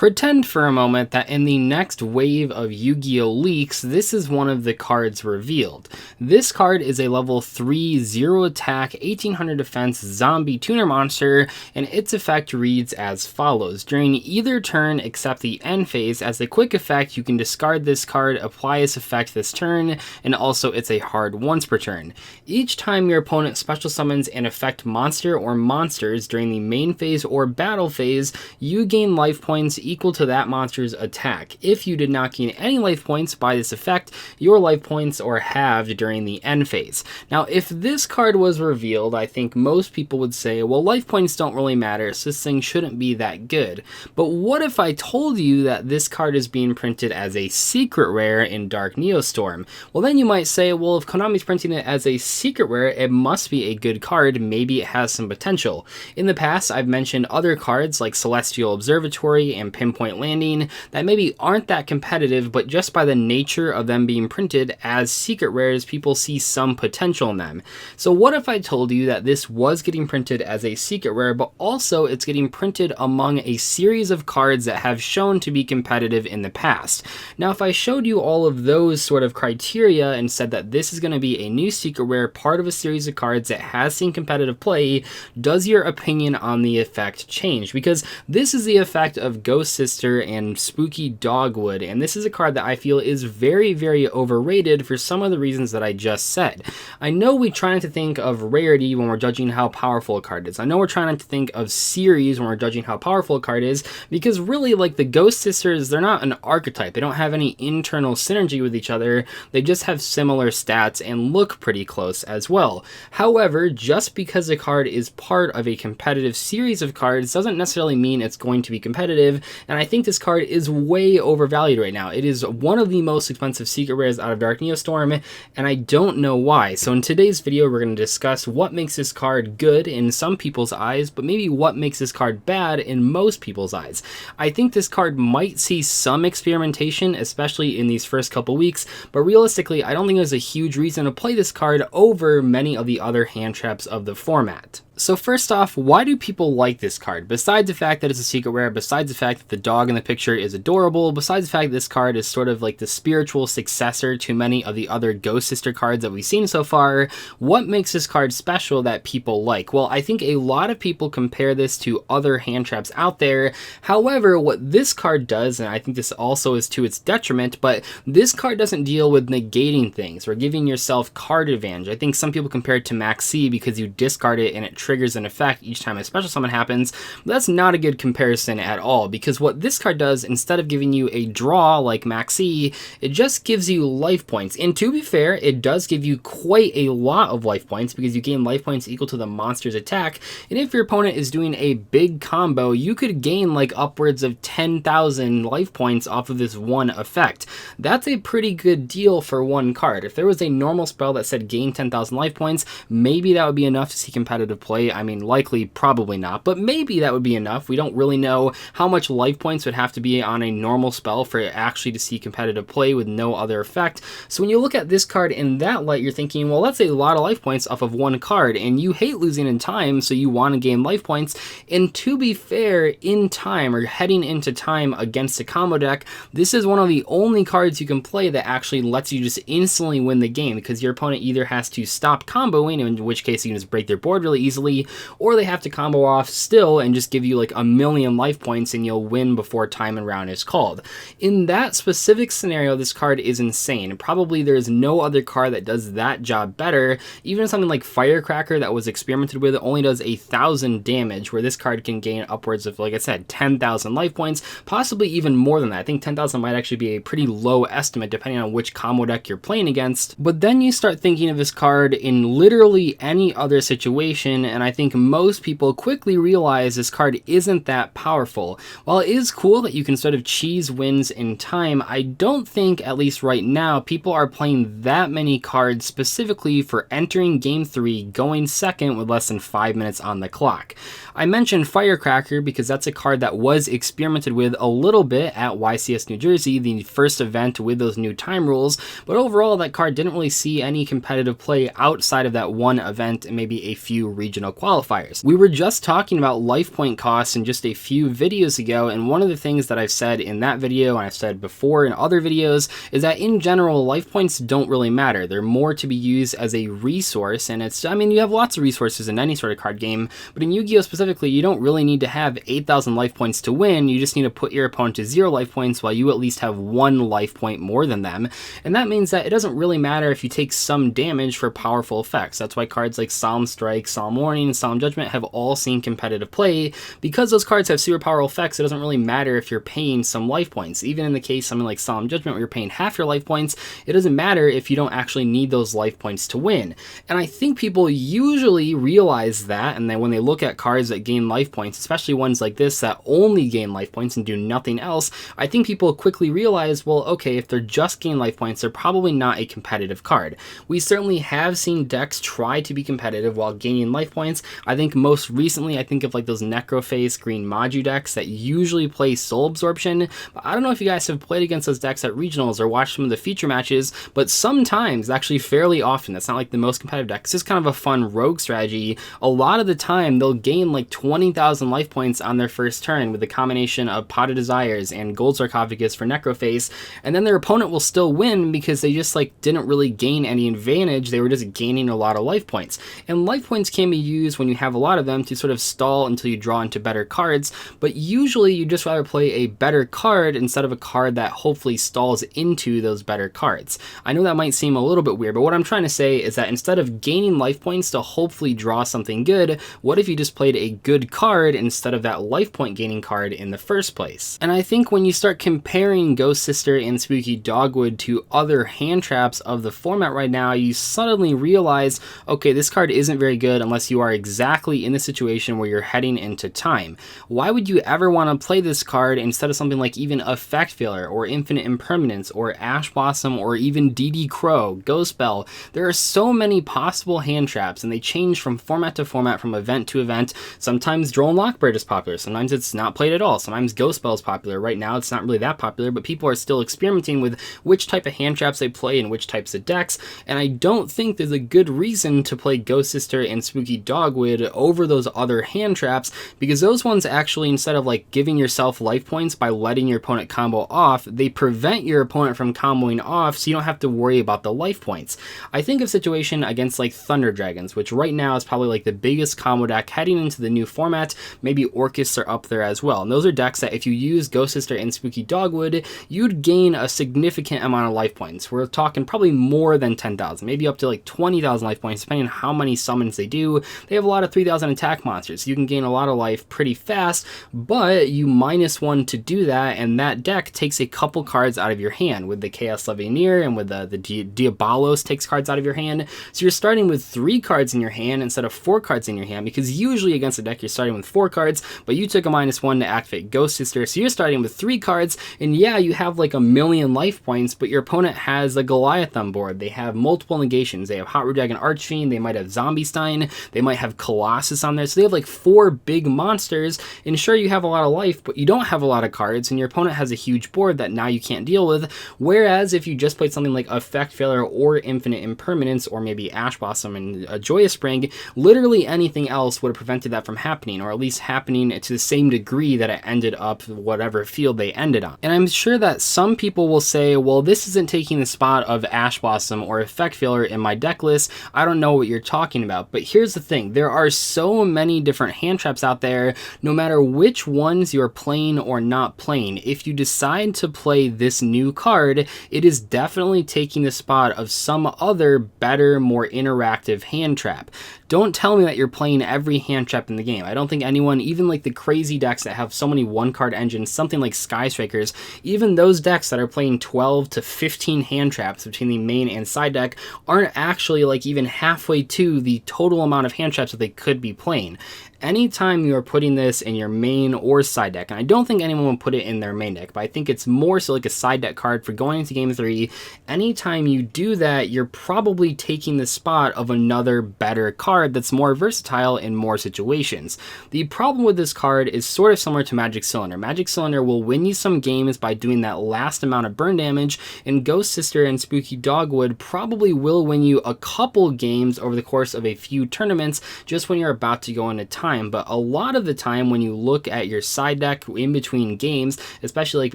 Pretend for a moment that in the next wave of Yu-Gi-Oh! Leaks, this is one of the cards revealed. This card is a level 3, 0 attack, 1800 defense zombie tuner monster, and its effect reads as follows. During either turn except the end phase, as a quick effect, you can discard this card, apply its effect this turn, and also it's a hard once per turn. Each time your opponent special summons an effect monster or monsters during the main phase or battle phase, you gain life points equal to that monster's attack. If you did not gain any life points by this effect, your life points are halved during the end phase. Now, if this card was revealed, I think most people would say, well, life points don't really matter, so this thing shouldn't be that good. But what if I told you that this card is being printed as a secret rare in Dark Neostorm? Well, then you might say, well, if Konami's printing it as a secret rare, it must be a good card, maybe it has some potential. In the past, I've mentioned other cards like Celestial Observatory and Pinpoint Landing that maybe aren't that competitive, but just by the nature of them being printed as secret rares, people see some potential in them. So what if I told you that this was getting printed as a secret rare, but also it's getting printed among a series of cards that have shown to be competitive in the past? Now, if I showed you all of those sort of criteria and said that this is going to be a new secret rare, part of a series of cards that has seen competitive play, does your opinion on the effect change? Because this is the effect of Ghost Sister and Spooky Dogwood, and this is a card that I feel is very, very overrated for some of the reasons that I just said. I know we try not to think of rarity when we're judging how powerful a card is. I know we're trying not to think of series when we're judging how powerful a card is, because really, like the Ghost Sisters, they're not an archetype. They don't have any internal synergy with each other. They just have similar stats and look pretty close as well. However, just because a card is part of a competitive series of cards doesn't necessarily mean it's going to be competitive, and I think this card is way overvalued right now. It is one of the most expensive secret rares out of Dark Neostorm, and I don't know why. So in today's video, we're going to discuss what makes this card good in some people's eyes, but maybe what makes this card bad in most people's eyes. I think this card might see some experimentation, especially in these first couple weeks, but realistically, I don't think there's a huge reason to play this card over many of the other hand traps of the format. So first off, why do people like this card? Besides the fact that it's a secret rare, besides the fact that the dog in the picture is adorable, besides the fact that this card is sort of like the spiritual successor to many of the other Ghost Sister cards that we've seen so far, what makes this card special that people like? Well, I think a lot of people compare this to other hand traps out there. However, what this card does, and I think this also is to its detriment, but this card doesn't deal with negating things or giving yourself card advantage. I think some people compare it to Max C because you discard it and it triggers an effect each time a special summon happens. But that's not a good comparison at all, because what this card does, instead of giving you a draw like Maxi, it just gives you life points. And to be fair, it does give you quite a lot of life points because you gain life points equal to the monster's attack. And if your opponent is doing a big combo, you could gain like upwards of 10,000 life points off of this one effect. That's a pretty good deal for one card. If there was a normal spell that said gain 10,000 life points, maybe that would be enough to see competitive play. I mean, likely, probably not, but maybe that would be enough. We don't really know how much life points would have to be on a normal spell for it actually to see competitive play with no other effect. So when you look at this card in that light, you're thinking, well, that's a lot of life points off of one card, and you hate losing in time, so you want to gain life points. And to be fair, in time, or heading into time against a combo deck, this is one of the only cards you can play that actually lets you just instantly win the game, because your opponent either has to stop comboing, in which case you can just break their board really easily, or they have to combo off still and just give you like a million life points and you'll win before time and round is called. In that specific scenario, this card is insane. Probably there's no other card that does that job better. Even something like Firecracker that was experimented with only does 1,000 damage, where this card can gain upwards of, like I said, 10,000 life points, possibly even more than that. I think 10,000 might actually be a pretty low estimate depending on which combo deck you're playing against. But then you start thinking of this card in literally any other situation, and I think most people quickly realize this card isn't that powerful. While it is cool that you can sort of cheese wins in time, I don't think, at least right now, people are playing that many cards specifically for entering game 3, going second with less than 5 minutes on the clock. I mentioned Firecracker because that's a card that was experimented with a little bit at YCS New Jersey, the first event with those new time rules, but overall that card didn't really see any competitive play outside of that one event and maybe a few regional qualifiers. We were just talking about life point costs in just a few videos ago, and one of the things that I've said in that video and I've said before in other videos is that in general life points don't really matter. They're more to be used as a resource, and I mean, you have lots of resources in any sort of card game, but in Yu-Gi-Oh! Specifically, you don't really need to have 8,000 life points to win. You just need to put your opponent to 0 life points while you at least have 1 life point more than them, and that means that it doesn't really matter if you take some damage for powerful effects. That's why cards like Solemn Strike, Solemn Warning, and Solemn Judgment have all seen competitive play. Because those cards have super powerful effects, it doesn't really matter if you're paying some life points. Even in the case of something like Solemn Judgment where you're paying half your life points, it doesn't matter if you don't actually need those life points to win. And I think people usually realize that, and then when they look at cards that gain life points, especially ones like this that only gain life points and do nothing else, I think people quickly realize, well, okay, if they're just gain life points, they're probably not a competitive card. We certainly have seen decks try to be competitive while gaining life points. I think most recently, I think of like those Necroface Green Maju decks that usually play Soul Absorption, but I don't know if you guys have played against those decks at regionals or watched some of the feature matches, but sometimes, actually fairly often, that's not like the most competitive deck, it's just kind of a fun rogue strategy. A lot of the time, they'll gain like 20,000 life points on their first turn with a combination of Pot of Desires and Gold Sarcophagus for Necroface, and then their opponent will still win because they just like didn't really gain any advantage. They were just gaining a lot of life points, and life points can be used when you have a lot of them to sort of stall until you draw into better cards, but usually you just rather play a better card instead of a card that hopefully stalls into those better cards. I know that might seem a little bit weird, but what I'm trying to say is that instead of gaining life points to hopefully draw something good, what if you just played a good card instead of that life point gaining card in the first place? And I think when you start comparing Ghost Sister and Spooky Dogwood to other hand traps of the format right now, you suddenly realize, okay, this card isn't very good unless you are exactly in the situation where you're heading into time. Why would you ever want to play this card instead of something like even Effect Failure or Infinite Impermanence or Ash Blossom or even DD Crow, Ghost Bell? There are so many possible hand traps, and they change from format to format, from event to event. Sometimes Droll and Lockbird is popular, sometimes it's not played at all, sometimes Ghost Bell is popular. Right now it's not really that popular, but people are still experimenting with which type of hand traps they play and which types of decks, and I don't think there's a good reason to play Ghost Sister and Spooky Dogwood over those other hand traps, because those ones actually, instead of like giving yourself life points by letting your opponent combo off, they prevent your opponent from comboing off, so you don't have to worry about the life points. I think of a situation against like Thunder Dragons, which right now is probably like the biggest combo deck heading into the new format. Maybe Orcus are up there as well, and those are decks that if you use Ghost Sister and Spooky Dogwood, you'd gain a significant amount of life points. We're talking probably more than 10,000, maybe up to like 20,000 life points, depending on how many summons they do. They have a lot of 3,000 attack monsters, so you can gain a lot of life pretty fast, but you -1 to do that, and that deck takes a couple cards out of your hand with the Chaos Levianeer, and with the Diabolos takes cards out of your hand. So you're starting with 3 cards in your hand instead of 4 cards in your hand, because usually against a deck you're starting with 4 cards, but you took a -1 to activate Ghost Sister, so you're starting with 3 cards, and yeah, you have like a million life points, but your opponent has a Goliath on board. They have multiple negations. They have Hot Root Dragon Archfiend, they might have Zombie Stein, they might have Colossus on there, so they have like 4 big monsters, and sure, you have a lot of life, but you don't have a lot of cards, and your opponent has a huge board that now you can't deal with. Whereas if you just played something like Effect Failure or Infinite Impermanence, or maybe Ash Blossom and a Joyous Spring, literally anything else would have prevented that from happening, or at least happening to the same degree that it ended up whatever field they ended on. And I'm sure that some people will say, well, this isn't taking the spot of Ash Blossom or Effect Failure in my deck list, I don't know what you're talking about. But here's the thing, there are so many different hand traps out there, no matter which ones you're playing or not playing. If you decide to play this new card, it is definitely taking the spot of some other better, more interactive hand trap. Don't tell me that you're playing every hand trap in the game. I don't think anyone, even like the crazy decks that have so many one-card engines, something like Sky Strikers, even those decks that are playing 12 to 15 hand traps between the main and side deck aren't actually like even halfway to the total amount of hand traps that they could be playing. anytime you are putting this in your main or side deck, and I don't think anyone would put it in their main deck, but I think it's more so like a side deck card for going into game 3, anytime you do that, you're probably taking the spot of another better card that's more versatile in more situations. The problem with this card is sort of similar to Magic Cylinder. Magic Cylinder will win you some games by doing that last amount of burn damage, and Ghost Sister and Spooky Dogwood probably will win you a couple games over the course of a few tournaments just when you're about to go into time. But a lot of the time when you look at your side deck in between games, especially like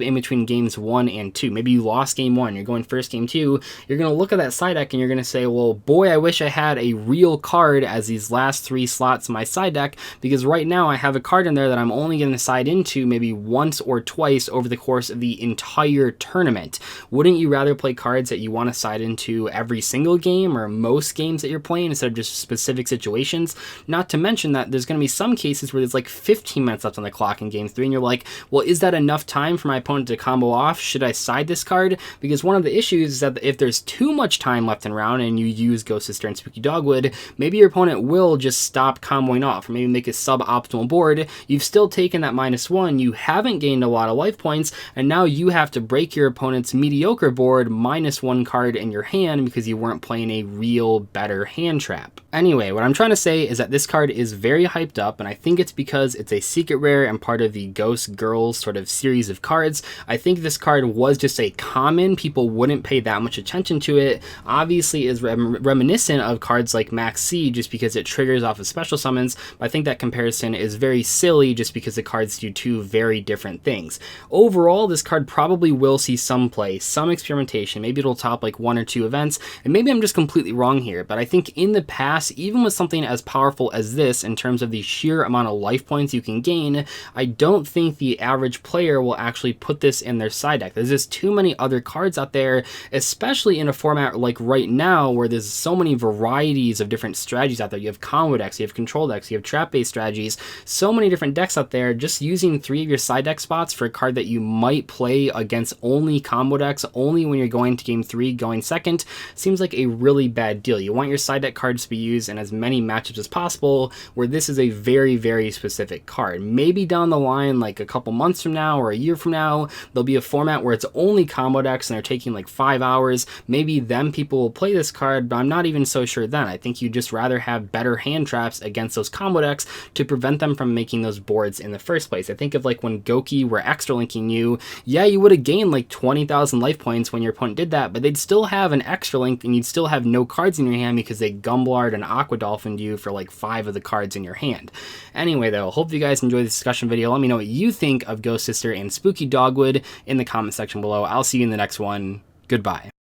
in between games 1 and 2, maybe you lost game 1, you're going first game 2, you're going to look at that side deck and you're going to say, well, boy, I wish I had a real card as these last 3 slots in my side deck, because right now I have a card in there that I'm only going to side into maybe once or twice over the course of the entire tournament. Wouldn't you rather play cards that you want to side into every single game or most games that you're playing instead of just specific situations? Not to mention that there's going to be some cases where there's like 15 minutes left on the clock in game 3 and you're like, well, is that enough time for my opponent to combo off? Should I side this card? Because one of the issues is that if there's too much time left in round and you use Ghost Sister and Spooky Dogwood, maybe your opponent will just stop comboing off or maybe make a suboptimal board. You've still taken that -1, you haven't gained a lot of life points, and now you have to break your opponent's mediocre board -1 card in your hand because you weren't playing a real better hand trap. Anyway, what I'm trying to say is that this card is very hyped up, and I think it's because it's a secret rare and part of the Ghost Girls sort of series of cards. I think this card was just a common, people wouldn't pay that much attention to it. Obviously is reminiscent of cards like Max C just because it triggers off of special summons, but I think that comparison is very silly just because the cards do two very different things. Overall, this card probably will see some play, some experimentation, maybe it'll top like 1 or 2 events, and maybe I'm just completely wrong here, but I think in the past, even with something as powerful as this in terms of the sheer amount of life points you can gain, I don't think the average player will actually put this in their side deck. There's just too many other cards out there, especially in a format like right now where there's so many varieties of different strategies out there. You have combo decks, you have control decks, you have trap-based strategies, so many different decks out there. Just using 3 of your side deck spots for a card that you might play against only combo decks, only when you're going to game 3, going second, seems like a really bad deal. You want your side deck cards to be used in as many matchups as possible, where this is a very, very specific card. Maybe down the line, like a couple months from now or a year from now, there'll be a format where it's only combo decks and they're taking like 5 hours. Maybe then people will play this card, but I'm not even so sure then. I think you'd just rather have better hand traps against those combo decks to prevent them from making those boards in the first place. I think of like when Goki were extra linking you, yeah, you would have gained like 20,000 life points when your opponent did that, but they'd still have an extra link and you'd still have no cards in your hand because they Gumblard and Aqua Dolphined you for like 5 of the cards in your hand. Anyway though, hope you guys enjoyed this discussion video. Let me know what you think of Ghost Sister and Spooky Dogwood in the comment section below. I'll see you in the next one. Goodbye.